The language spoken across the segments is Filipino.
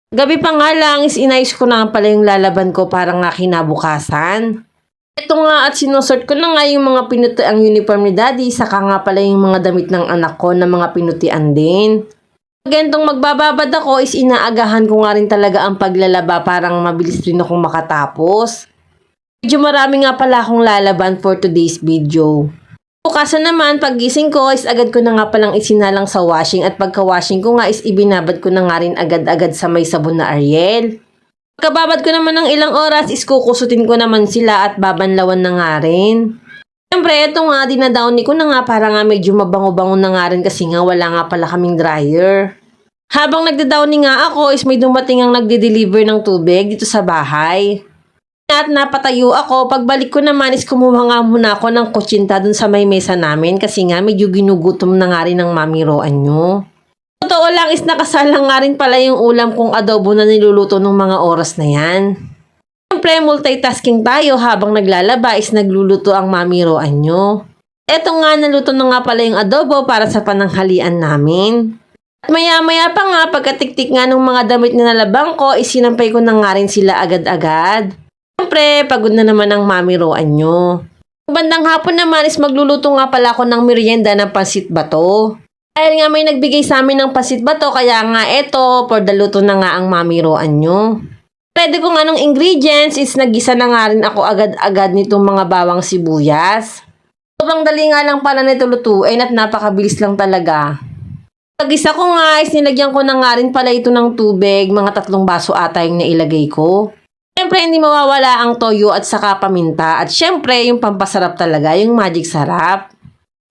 Gabi pa nga lang is inayos ko na nga pala yung lalaban ko para nga kinabukasan. Ito nga at sinusort ko na nga yung mga pinuti ang uniform ni Daddy, saka nga pala yung mga damit ng anak ko na mga pinutian din. Gantong magbababad ako is inaagahan ko nga rin talaga ang paglalaba parang mabilis rin akong makatapos. Medyo marami nga pala akong lalaban for today's video. Bukasan naman, paggising ko is agad ko na nga palang isinalang sa washing at pagka-washing ko nga is ibinabad ko na nga rin agad-agad sa may sabon na Ariel. Pagkababad ko naman ng ilang oras is kukusutin ko naman sila at babanlawan na nga rin. Siyempre, ito nga dinadowny ko na nga para nga medyo mabango-bango na nga rin kasi nga wala nga pala kaming dryer. Habang nagdadowny nga ako is may dumating ang nagde-deliver ng tubig dito sa bahay. At napatayo ako, pagbalik ko naman is kumuha nga muna ako ng kutsinta dun sa may mesa namin kasi nga medyo ginugutom na nga rin ng mami Roan nyo. Totoo lang is nakasalang nga rin pala yung ulam kong adobo na niluluto ng mga oras na yan. Siyempre, multitasking tayo habang naglalaba is nagluluto ang mami Roan nyo. Eto nga, naluto na nga pala yung adobo para sa pananghalian namin. At maya-maya pa nga, pagkatiktik nga ng mga damit na nalabang ko, is sinampay ko na nga rin sila agad-agad. Siyempre, pagod na naman ang mami Roan nyo. Bandang hapon naman is magluluto nga pala ako ng merienda ng pansit bato. Dahil nga may nagbigay sa amin ng pansit bato, kaya nga eto, for the luto na nga ang mami Roan nyo. Pwede ko nga ng ingredients is nagisa na nga rin ako agad-agad nitong mga bawang sibuyas. Sobrang dali nga lang pala nito lutuin at napakabilis lang talaga. Pag-isa ko nga is nilagyan ko na nga rin pala ito ng tubig, mga 3 baso ata yung nailagay ko. Siyempre hindi mawawala ang toyo at saka paminta at siyempre yung pampasarap talaga, yung magic sarap.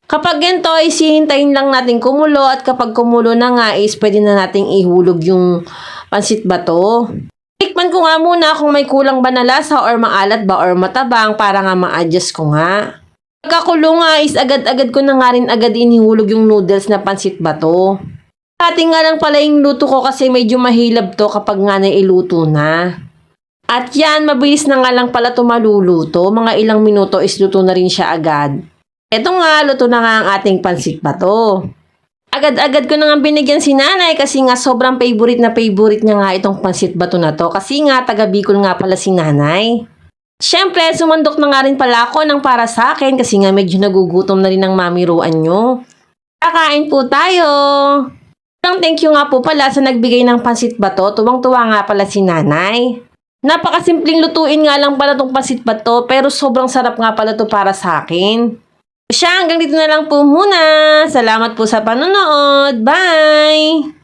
Kapag ganito ay hihintayin lang natin kumulo at kapag kumulo na nga is pwede na nating ihulog yung pansit bato. Tikman ko nga muna kung may kulang ba na lasa or maalat ba or matabang para nga ma-adjust ko nga. Pagkakulo nga is agad-agad ko na nga rin agad inihulog yung noodles na pansit bato. Ating nga lang pala yung luto ko kasi medyo mahilab to kapag nga nailuto na. At yan, mabilis na nga lang pala ito maluluto. Mga ilang minuto is luto na rin siya agad. Eto nga, luto na nga ang ating pansit bato. Agad-agad ko na nga binigyan si nanay kasi nga sobrang favorite niya nga itong pansit bato na to. Kasi nga, taga Bicol nga pala si nanay. Siyempre, sumandok na nga rin pala ako ng para sa akin kasi nga medyo nagugutom na rin ng mami Roan nyo. Kakain po tayo! Thank you nga po pala sa nagbigay ng pansit bato. Tuwang-tuwa nga pala si nanay. Napakasimpleng lutuin nga lang pala itong pansit bato pero sobrang sarap nga pala to para sa akin. Siya, hanggang dito na lang po muna. Salamat po sa panonood. Bye!